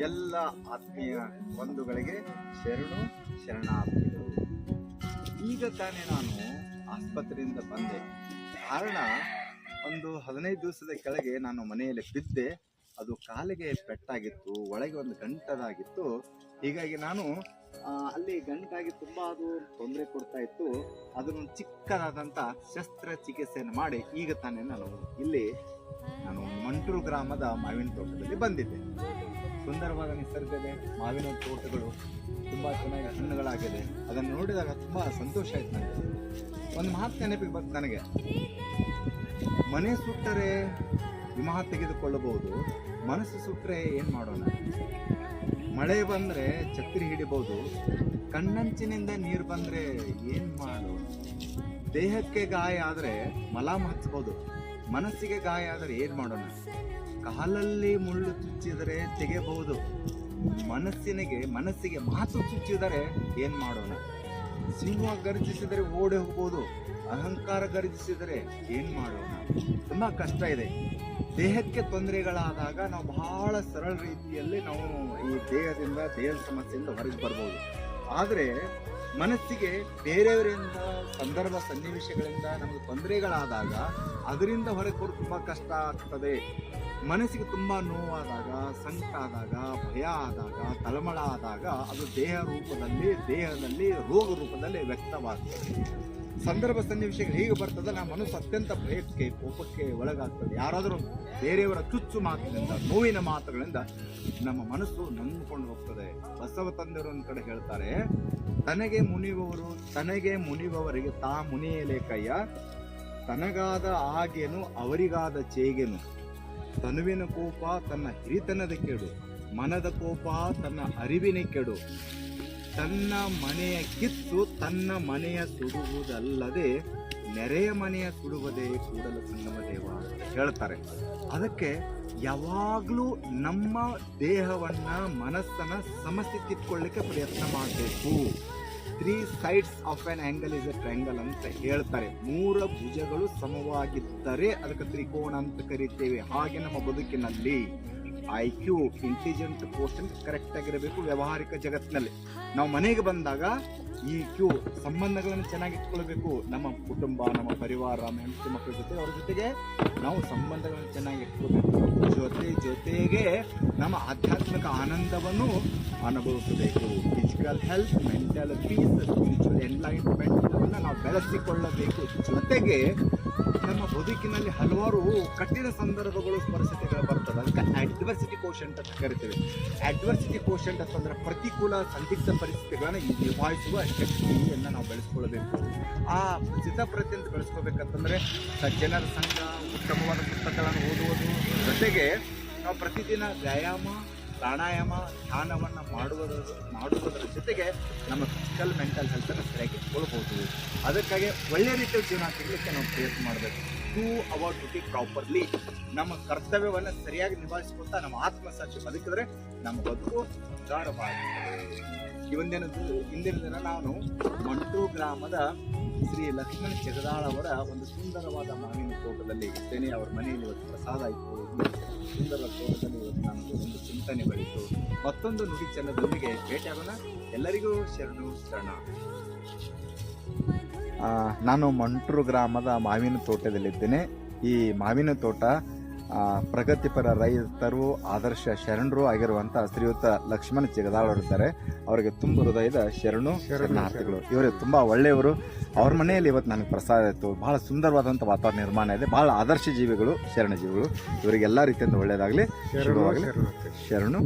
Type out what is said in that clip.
ಎಲ್ಲ ಆತ್ಮೀಯ ಬಂಧುಗಳಿಗೆ ಶರಣಾರ್ಥಿಗಳು. ಈಗ ತಾನೇ ನಾನು ಆಸ್ಪತ್ರೆಯಿಂದ ಬಂದೆ. ಕಾರಣ, ಒಂದು 15 ದಿವಸದ ಕೆಳಗೆ ನಾನು ಮನೆಯಲ್ಲಿ ಬಿದ್ದೆ. ಅದು ಕಾಲಿಗೆ ಪೆಟ್ಟಾಗಿತ್ತು, ಒಳಗೆ ಒಂದು ಗಂಟದಾಗಿತ್ತು. ಹೀಗಾಗಿ ನಾನು ಅಲ್ಲಿ ಗಂಟಾಗಿ ತುಂಬಾ ಅದು ತೊಂದರೆ ಕೊಡ್ತಾ ಇತ್ತು. ಅದನ್ನು ಚಿಕ್ಕದಾದಂಥ ಶಸ್ತ್ರಚಿಕಿತ್ಸೆಯನ್ನು ಮಾಡಿ ಈಗ ತಾನೇ ನಾನು ಮಂಟೂರು ಗ್ರಾಮದ ಮಾವಿನ ತೋಟದಲ್ಲಿ ಬಂದಿದ್ದೆ. ಸುಂದರವಾದ ನಿಸರ್ಗ ಇದೆ, ಮಾವಿನ ತೋಟಗಳು ತುಂಬ ಚೆನ್ನಾಗಿ ಹಣ್ಣುಗಳಾಗಿದೆ. ಅದನ್ನು ನೋಡಿದಾಗ ತುಂಬ ಸಂತೋಷ ಆಯ್ತು ನನಗೆ. ಒಂದು ಮಾತು ನೆನಪಿಗೆ ಬಂತು ನನಗೆ, ಮನೆ ಸುಟ್ಟರೆ ವಿಮಾ ತೆಗೆದುಕೊಳ್ಳಬಹುದು, ಮನಸ್ಸು ಸುಟ್ಟರೆ ಏನು ಮಾಡೋಣ? ಮಳೆ ಬಂದರೆ ಛತ್ರಿ ಹಿಡಿಬಹುದು, ಕಣ್ಣಂಚಿನಿಂದ ನೀರು ಬಂದರೆ ಏನು ಮಾಡೋಣ? ದೇಹಕ್ಕೆ ಗಾಯ ಆದರೆ ಮಲಾಮ್ ಹಚ್ಚಬಹುದು, ಮನಸ್ಸಿಗೆ ಗಾಯ ಆದರೆ ಏನು ಮಾಡೋಣ? ಕಾಲಲ್ಲಿ ಮುಳ್ಳು ಚುಚ್ಚಿದರೆ ತೆಗೆಯಬಹುದು, ಮನಸ್ಸಿಗೆ ಮಾತು ಚುಚ್ಚಿದರೆ ಏನು ಮಾಡೋಣ? ಸಿಂಹ ಗರ್ಜಿಸಿದರೆ ಓಡಿ ಹೋಗ್ಬೋದು, ಅಹಂಕಾರ ಗರ್ಜಿಸಿದರೆ ಏನು ಮಾಡೋಣ? ತುಂಬ ಕಷ್ಟ ಇದೆ. ದೇಹಕ್ಕೆ ತೊಂದರೆಗಳಾದಾಗ ನಾವು ಬಹಳ ಸರಳ ರೀತಿಯಲ್ಲಿ ನಾವು ಈ ದೇಹದ ಸಮಸ್ಯೆಯಿಂದ ಹೊರಗೆ ಬರ್ಬೋದು. ಆದರೆ ಮನಸ್ಸಿಗೆ ಬೇರೆಯವರಿಂದ ಸಂದರ್ಭ ಸನ್ನಿವೇಶಗಳಿಂದ ನಮಗೆ ತೊಂದರೆಗಳಾದಾಗ ಅದರಿಂದ ಹೊರಗೆ ಬರೋದು ತುಂಬ ಕಷ್ಟ ಆಗ್ತದೆ. ಮನಸ್ಸಿಗೆ ತುಂಬ ನೋವಾದಾಗ, ಸಂಕಟ ಆದಾಗ, ಭಯ ಆದಾಗ, ತಳಮಳ ಆದಾಗ ಅದು ದೇಹದಲ್ಲಿ ರೋಗ ರೂಪದಲ್ಲಿ ವ್ಯಕ್ತವಾಗ್ತದೆ. ಸಂದರ್ಭ ಸನ್ನಿವೇಶಗಳು ಹೇಗೆ ಬರ್ತದೆ, ನಮ್ಮ ಮನಸ್ಸು ಅತ್ಯಂತ ಭಯಕ್ಕೆ, ಕೋಪಕ್ಕೆ ಒಳಗಾಗ್ತದೆ. ಯಾರಾದರೂ ಬೇರೆಯವರ ಚುಚ್ಚು ಮಾತಿನಿಂದ, ನೋವಿನ ಮಾತುಗಳಿಂದ ನಮ್ಮ ಮನಸ್ಸು ನೊಂದುಕೊಂಡು ಹೋಗ್ತದೆ. ಬಸವ ತಂದೆಯವರು ಒಂದು ಕಡೆ ಹೇಳ್ತಾರೆ, ತನಗೆ ಮುನಿಯುವವರಿಗೆ ತಾ ಮುನಿಯಲೇ ಕಯ್ಯ, ತನಗಾದ ಆಗೇನು ಅವರಿಗಾದ ಚೇಗೇನು, ತನುವಿನ ಕೋಪ ತನ್ನ ಹಿರಿತನದ ಕೆಡು, ಮನದ ಕೋಪ ತನ್ನ ಅರಿವಿನ ಕೆಡು, ತನ್ನ ಮನೆಯ ಕಿತ್ತು ತನ್ನ ಮನೆಯ ಸುಡುವುದಲ್ಲದೆ ನೆರೆಯ ಮನೆಯ ಸುಡುವುದೇ ಕೂಡಲ ಸಂಗಮ ದೇವ ಅಂತ ಹೇಳ್ತಾರೆ. ಅದಕ್ಕೆ ಯಾವಾಗಲೂ ನಮ್ಮ ದೇಹವನ್ನ, ಮನಸ್ಸನ್ನ ಸಮಸ್ಥಿತಿಟ್ಕೊಳ್ಳಿಕ್ಕೆ ಪ್ರಯತ್ನ ಮಾಡಬೇಕು. 3 sides of an angle is a triangle ಅಂತ ಹೇಳ್ತಾರೆ. 3 ಭುಜಗಳು ಸಮವಾಗಿದ್ದರೆ ಅದಕ್ಕೆ ತ್ರಿಕೋಣ ಅಂತ ಕರಿತೇವೆ. ಹಾಗೆ ನಮ್ಮ ಬದುಕಿನಲ್ಲಿ IQ, ಇಂಟೆಲಿಜೆಂಟ್ ಕೋಶನ್ ಕರೆಕ್ಟ್ ಆಗಿರಬೇಕು. ವ್ಯಾವಹಾರಿಕ ಜಗತ್ತಿನಲ್ಲಿ ನಾವು ಮನೆಗೆ ಬಂದಾಗ EQ, ಸಂಬಂಧಗಳನ್ನು ಚೆನ್ನಾಗಿ ಇಟ್ಕೊಳ್ಬೇಕು. ನಮ್ಮ ಕುಟುಂಬ, ನಮ್ಮ ಪರಿವಾರ, ನಮ್ಮ ಹೆಂಡತಿ ಮಕ್ಕಳ ಜೊತೆ, ಅವ್ರ ಜೊತೆಗೆ ನಾವು ಸಂಬಂಧಗಳನ್ನು ಚೆನ್ನಾಗಿ ಇಟ್ಕೊಳ್ಬೇಕು. ಜೊತೆಗೆ ನಮ್ಮ ಆಧ್ಯಾತ್ಮಿಕ ಆನಂದವನ್ನು ಅನುಭವಿಸಬೇಕು. Physical health, mental piece, spiritual enlightenment ನಾವು ಬೆಳೆಸಿಕೊಳ್ಳಬೇಕು. ಜೊತೆಗೆ ನಮ್ಮ ಬದುಕಿನಲ್ಲಿ ಹಲವಾರು ಕಠಿಣ ಸಂದರ್ಭಗಳು, ಪರಿಸ್ಥಿತಿಗಳು ಬರ್ತದೆ. ಅದಕ್ಕೆ ಅಡ್ವರ್ಸಿಟಿ ಕೋಶಂಟ್ ಅಂತ ಕರಿತೇವೆ. ಅಡ್ವರ್ಸಿಟಿ ಕೋಶಂಟ್ ಅಂತಂದ್ರೆ ಪ್ರತಿಕೂಲ, ಸಂದಿಗ್ಧ ಪರಿಸ್ಥಿತಿಗಳನ್ನು ನಿಭಾಯಿಸುವ ಶಕ್ತಿಯನ್ನು ನಾವು ಬೆಳೆಸ್ಕೊಳ್ಬೇಕು. ಆ ಚಿತ್ತಪ್ರತಿಯಂತ ಬೆಳೆಸ್ಕೋಬೇಕಂತಂದ್ರೆ ಸಜ್ಜನರ ಸಂಘ, ಉತ್ತಮವಾದ ಪುಸ್ತಕಗಳನ್ನು ಓದುವುದು, ಜೊತೆಗೆ ನಾವು ಪ್ರತಿದಿನ ವ್ಯಾಯಾಮ, ಪ್ರಾಣಾಯಾಮ, ಧ್ಯಾನವನ್ನು ಮಾಡುವುದರ ಜೊತೆಗೆ ನಮ್ಮ ಫಿಸಿಕಲ್, ಮೆಂಟಲ್ ಹೆಲ್ತನ್ನು ಸರಿಯಾಗಿ ಇಟ್ಕೊಳ್ಬೋದು. ಅದಕ್ಕಾಗಿ ಒಳ್ಳೆಯ ರೀತಿಯ ಜೀವನ ಸಿಗಲಿಕ್ಕೆ ನಾವು ಪ್ರಯತ್ನ ಮಾಡಬೇಕು. Do our duty properly. ನಮ್ಮ ಕರ್ತವ್ಯವನ್ನು ಸರಿಯಾಗಿ ನಿಭಾಯಿಸ್ಕೊತಾ ನಮ್ಮ ಆತ್ಮಸಾಕ್ಷಿ ಬದುಕಿದ್ರೆ ನಮ್ಮ ಬದುಕು ಉದಾರವಾಗುತ್ತದೆ. ಹಿಂದಿನ ದಿನ ನಾನು ಮಂಟೂರು ಗ್ರಾಮದ ಶ್ರೀ ಲಕ್ಷ್ಮಣ ಜಗದಾಳ್ ಅವರ ಒಂದು ಸುಂದರವಾದ ಮಾವಿನ ತೋಟದಲ್ಲಿ ಇದ್ದೇನೆ. ಅವರ ಮನೆಯಲ್ಲಿ ಇವತ್ತು ಪ್ರಸಾದ ಆಯಿತು. ಸುಂದರ ತೋಟದಲ್ಲಿ ಇವತ್ತು ನಮಗೆ ಒಂದು ಚಿಂತನೆ ಬೆಳೀತು. ಮತ್ತೊಂದು ನುಡಿ ಚೆನ್ನದೊಂದಿಗೆ ಭೇಟಿಯಾಗೋಣ. ಎಲ್ಲರಿಗೂ ಶರಣ. ನಾನು ಮಂಟೂರು ಗ್ರಾಮದ ಮಾವಿನ ತೋಟದಲ್ಲಿದ್ದೇನೆ. ಈ ಮಾವಿನ ತೋಟ ಪ್ರಗತಿಪರ ರೈತರು, ಆದರ್ಶ ಶರಣರು ಆಗಿರುವಂಥ ಶ್ರೀಯುತ ಲಕ್ಷ್ಮಣ ಜಗದಾಳವರಿದ್ದಾರೆ. ಅವರಿಗೆ ತುಂಬ ಹೃದಯದ ಶರಣಾರ್ಥಿಗಳು. ಇವರು ತುಂಬ ಒಳ್ಳೆಯವರು. ಅವ್ರ ಮನೆಯಲ್ಲಿ ಇವತ್ತು ನನಗೆ ಪ್ರಸಾದ ಆಯಿತು. ಬಹಳ ಸುಂದರವಾದಂಥ ವಾತಾವರಣ ನಿರ್ಮಾಣ ಇದೆ. ಬಹಳ ಆದರ್ಶ ಜೀವಿಗಳು, ಶರಣ ಜೀವಿಗಳು. ಇವರಿಗೆ ಎಲ್ಲ ರೀತಿಯಿಂದ ಒಳ್ಳೆಯದಾಗಲಿ. ಶರಣು.